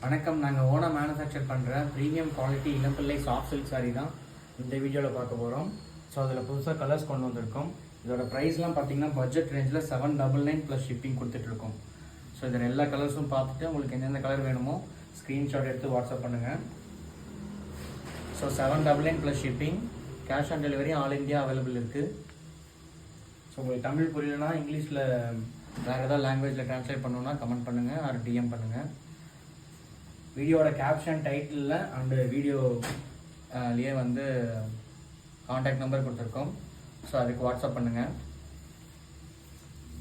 வணக்கம். நாங்கள் ஓனாக மேனுஃபேக்சர் பண்ணுற ப்ரீமியம் குவாலிட்டி இளம்பிள்ளை சாஃப்ட் சில்க் சாரீ தான் இந்த வீடியோவில் பார்க்க போகிறோம். ஸோ அதில் புதுசாக கலர்ஸ் கொண்டு வந்திருக்கோம். இதோட ப்ரைஸ்லாம் பார்த்தீங்கன்னா பட்ஜெட் ரேஞ்சில் 799 ப்ளஸ் ஷிப்பிங் கொடுத்துட்ருக்கோம். ஸோ இதில் எல்லா கலர்ஸும் பார்த்துட்டு உங்களுக்கு எந்தெந்த கலர் வேணுமோ ஸ்க்ரீன்ஷாட் எடுத்து வாட்ஸ்அப் பண்ணுங்கள். So 799 plus shipping, cash on delivery all India available இருக்குது. ஸோ உங்களுக்கு தமிழ் புரியலனா இங்கிலீஷில் வேறு ஏதாவது லாங்குவேஜில் ட்ரான்ஸ்லேட் பண்ணணுன்னா கமெண்ட் பண்ணுங்கள் ஆர் டிஎம் பண்ணுங்கள். வீடியோட கேப்ஷன் டைட்டிலில் அண்டு வீடியோலேயே வந்து காண்டாக்ட் நம்பர் கொடுத்துருக்கோம். ஸோ அதுக்கு வாட்ஸ்அப் பண்ணுங்கள்.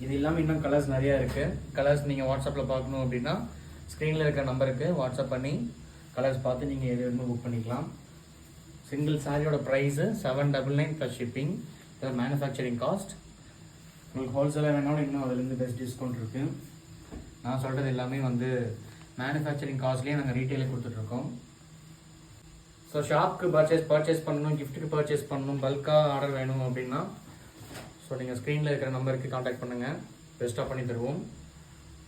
இது இல்லாமல் இன்னும் கலர்ஸ் நிறையா இருக்குது. கலர்ஸ் நீங்கள் வாட்ஸ்அப்பில் பார்க்கணும் அப்படின்னா ஸ்க்ரீனில் இருக்கிற நம்பருக்கு வாட்ஸ்அப் பண்ணி கலர்ஸ் பார்த்து நீங்கள் எது வேணுமோ புக் பண்ணிக்கலாம். சிங்கிள் சாரியோட ப்ரைஸு 799 ப்ளஸ் ஷிப்பிங். இது மேனுஃபேக்சரிங் காஸ்ட். உங்களுக்கு ஹோல்சேலாக வேணாலும் இன்னும் அதுலேருந்து பெஸ்ட் டிஸ்கவுண்ட் இருக்குது. நான் சொல்கிறது எல்லாமே வந்து மேனுஃபேக்சரிங் காஸ்ட்லேயே நாங்கள் ரீட்டெயிலே கொடுத்துட்ருக்கோம். ஸோ ஷாப்க்கு பர்ச்சேஸ் பண்ணணும், கிஃப்ட்டுக்கு பர்ச்சேஸ் பண்ணணும், பல்காக ஆர்டர் வேணும் அப்படின்னா ஸோ நீங்கள் ஸ்க்ரீனில் இருக்கிற நம்பருக்கு காண்டாக்ட் பண்ணுங்கள். பெஸ்ட்டாக பண்ணி தருவோம்.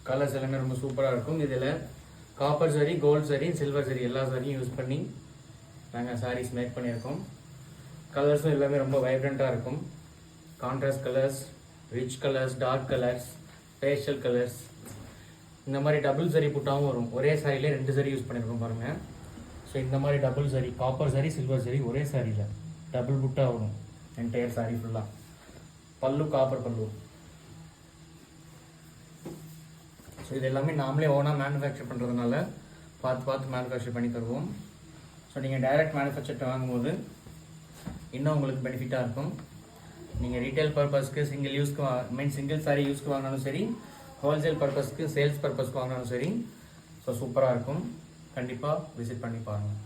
கலர்ஸ் எல்லாமே ரொம்ப சூப்பராக இருக்கும். இதில் காப்பர் சரி, கோல்டு சரி, சில்வர் சரி எல்லா சரியும் யூஸ் பண்ணி நாங்கள் சாரீஸ் மேக் பண்ணியிருக்கோம். கலர்ஸும் எல்லாமே ரொம்ப வைப்ரண்ட்டாக இருக்கும். Contrast colours, rich colours, dark colours, pastel colours, இந்த மாதிரி டபுள் சரி புட்டாவும் வரும். ஒரே சாரியிலே 2 சரி யூஸ் பண்ணியிருக்கோம் பாருங்கள். ஸோ இந்த மாதிரி டபுள் சரி, காப்பர் சரி, சில்வர் சரி ஒரே சாரியில் டபுள் புட்டா வரும் என்டையர் சாரி ஃபுல்லாக. பல்லு காப்பர் பல்லு. ஸோ இது எல்லாமே நாமளே ஓனாக மேனுஃபேக்சர் பண்ணுறதுனால பார்த்து மேனுஃபேக்சர் பண்ணி தருவோம். ஸோ நீங்கள் டைரக்ட் மேனுஃபேக்சர் வாங்கும்போது இன்னும் உங்களுக்கு பெனிஃபிட்டாக இருக்கும். நீங்கள் ரீட்டைல் பர்பஸ்க்கு சிங்கிள் சாரி யூஸ்க்கு வாங்கினாலும் சரி, ஹோல்சேல் பர்பஸ்க்கு, சேல்ஸ் பர்பஸ்க்கு வாங்கினாலும் சரி. ஸோ சூப்பராக இருக்கும். கண்டிப்பாக விசிட் பண்ணி பாருங்கள்.